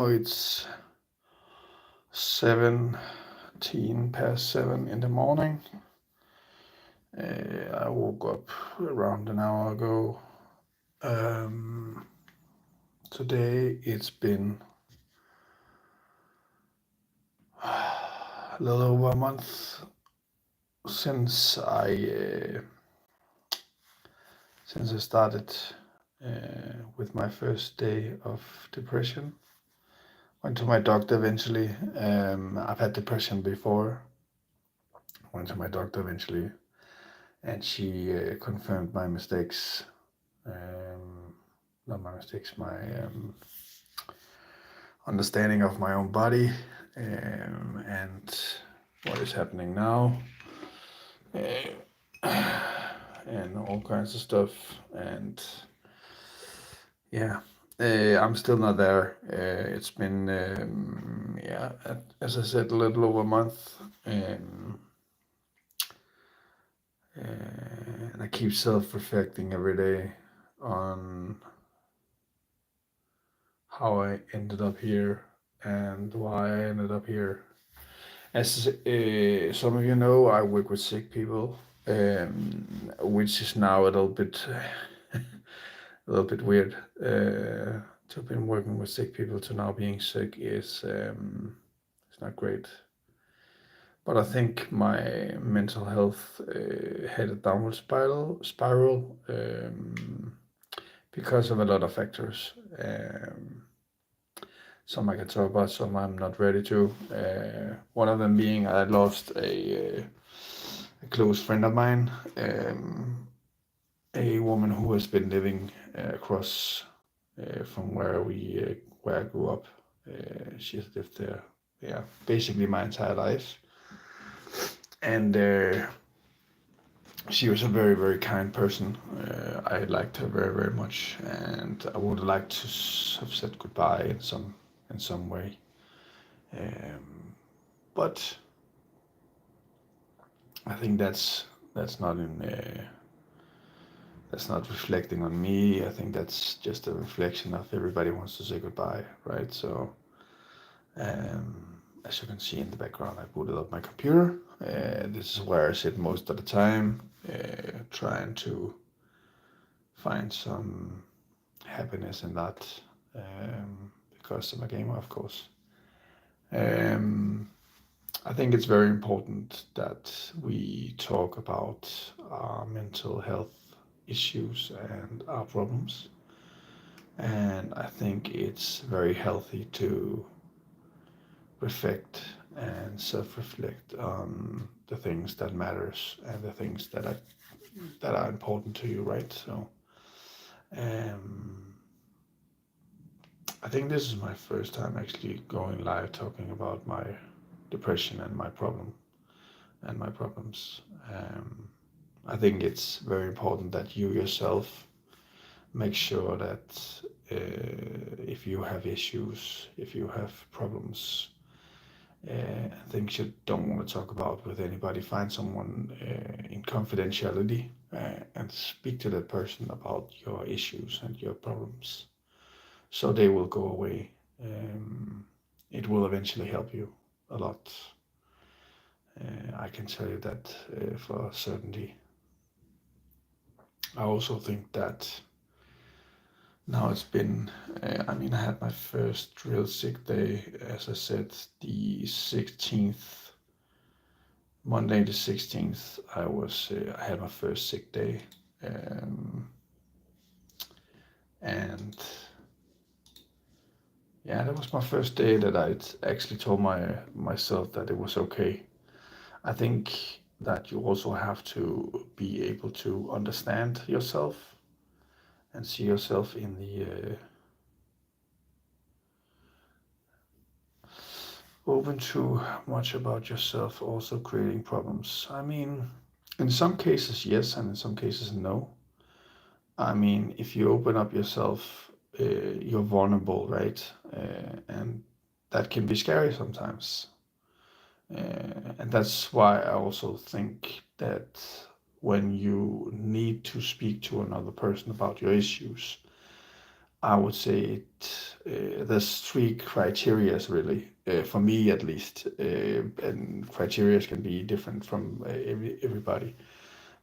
It's 7 in the morning. I woke up around an hour ago. Today it's been a little over a month since I started with my first day of depression. Went to my doctor eventually. I've had depression before. Went to my doctor eventually, and she confirmed my mistakes. Not my mistakes, my understanding of my own body and what is happening now, and all kinds of stuff. And yeah, I'm still not there. It's been, as I said, a little over a month. And I keep self-reflecting every day on how I ended up here and why I ended up here. As some of you know, I work with sick people, which is now a little bit weird. To have been working with sick people to now being sick is it's not great. But I think my mental health had a downward spiral because of a lot of factors. Some I can talk about, some I'm not ready to. One of them being I lost a close friend of mine, a woman who has been living across from where I grew up. She has lived there, basically my entire life, and she was a very, very kind person. I liked her very, very much, and I would have liked to have said goodbye in some way. But I think that's not that's not reflecting on me. I think that's just a reflection of everybody wants to say goodbye, right? So, as you can see in the background, I booted up my computer. This is where I sit most of the time, trying to find some happiness in that, because I'm a gamer, of course. I think it's very important that we talk about our mental health issues and our problems. And I think it's very healthy to reflect and self-reflect on the things that matters and the things that are important to you, right? So I think this is my first time actually going live talking about my depression and my problems. I think it's very important that you yourself make sure that if you have issues, if you have problems, things you don't want to talk about with anybody, find someone in confidentiality and speak to that person about your issues and your problems, so they will go away. It will eventually help you a lot. I can tell you that for certainty. I also think that now it's been, I had my first real sick day, as I said, the 16th, Monday the 16th, I had my first sick day. And yeah, that was my first day that I actually told myself that it was okay. I think that you also have to be able to understand yourself and see yourself in the open too much about yourself also creating problems. I mean, in some cases yes, and in some cases no. I mean, if you open up yourself, you're vulnerable, right? And that can be scary sometimes. And that's why I also think that when you need to speak to another person about your issues, I would say there's three criteria really, for me at least, and criteria can be different from everybody.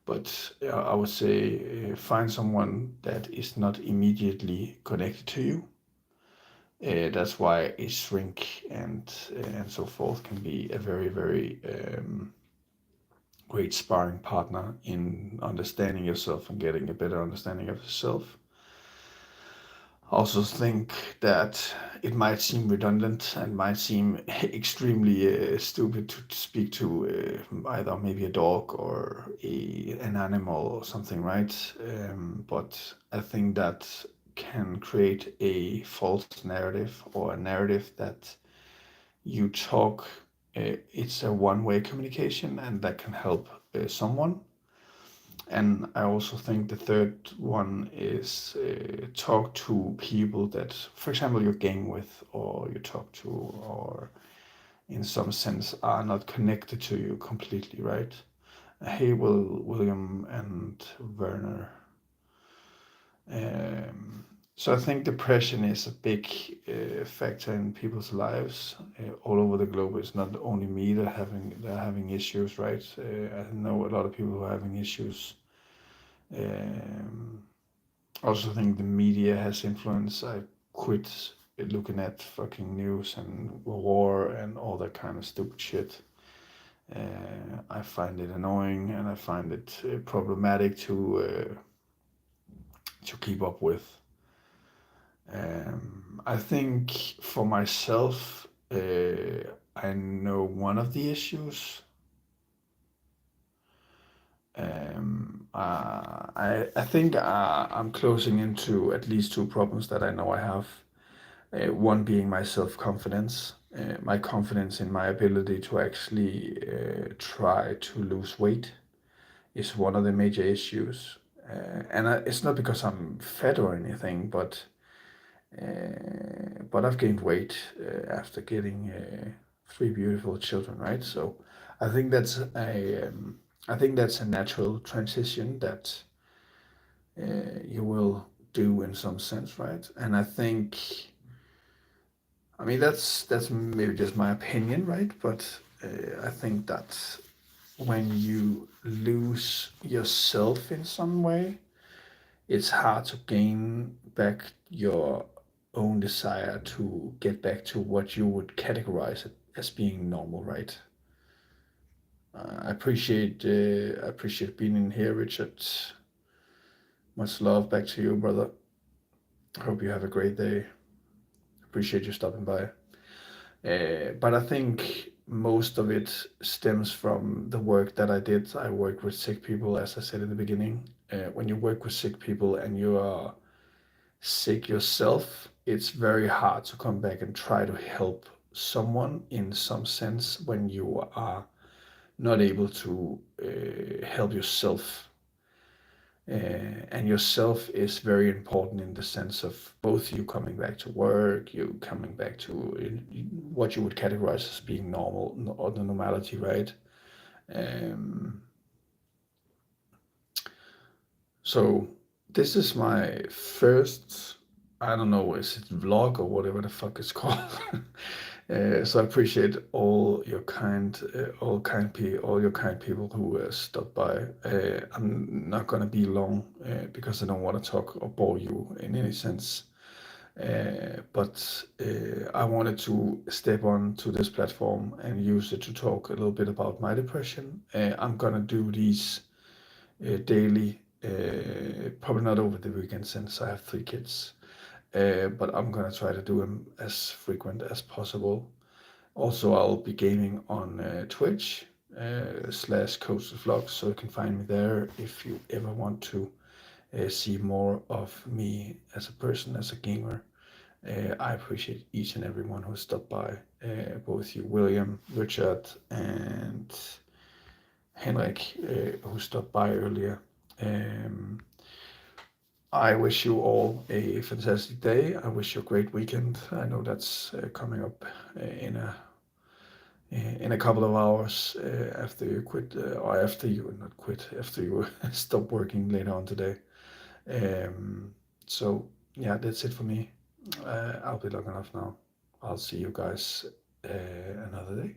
But I would say find someone that is not immediately connected to you. That's why a shrink and so forth can be a very great sparring partner in understanding yourself and getting a better understanding of yourself. I also think that it might seem redundant and might seem extremely stupid to speak to either maybe a dog or an animal or something, right? But I think that can create a false narrative or a narrative that you talk, it's a one-way communication and that can help someone. And I also think the third one is talk to people that, for example, you game with or you talk to, or in some sense are not connected to you completely, right? Hey, William and Werner. So I think depression is a big factor in people's lives all over the globe. It's not only me that are having issues, right? I know a lot of people who are having issues. Um, Also think the media has influence. I quit looking at fucking news and war and all that kind of stupid shit. I find it annoying and I find it problematic to keep up with. I think for myself, I know one of the issues. I think I'm closing into at least two problems that I know I have. One being my self-confidence, my confidence in my ability to actually try to lose weight is one of the major issues. It's not because I'm fat or anything, but I've gained weight after getting three beautiful children, right? So I think that's a natural transition that you will do in some sense, right? And I think, I mean, that's maybe just my opinion, right? But I think that when you lose yourself in some way, it's hard to gain back your own desire to get back to what you would categorize it as being normal, right? I appreciate being in here, Richard. Much love back to you, brother. I hope you have a great day. Appreciate you stopping by. But I think most of it stems from the work that I did. I worked with sick people, as I said in the beginning. When you work with sick people and you are sick yourself, it's very hard to come back and try to help someone in some sense when you are not able to help yourself. And yourself is very important in the sense of both you coming back to work, you coming back to what you would categorize as being normal or the normality, right? Um, so this is my first, I don't know, is it vlog or whatever the fuck it's called? So I appreciate all your kind people who stopped by. I'm not gonna be long because I don't want to talk or bore you in any sense. But I wanted to step on to this platform and use it to talk a little bit about my depression. I'm gonna do these daily, probably not over the weekend since I have three kids. But I'm gonna try to do them as frequent as possible. Also, I'll be gaming on Twitch /CoachLeflokz, so you can find me there if you ever want to see more of me as a person, as a gamer. I appreciate each and everyone who stopped by, both you, William, Richard, and Henrik, who stopped by earlier. Um, I wish you all a fantastic day. I wish you a great weekend. I know that's coming up in a couple of hours after you quit, or after you not quit, after you stop working later on today. So yeah, that's it for me. I'll be logging off now. I'll see you guys another day.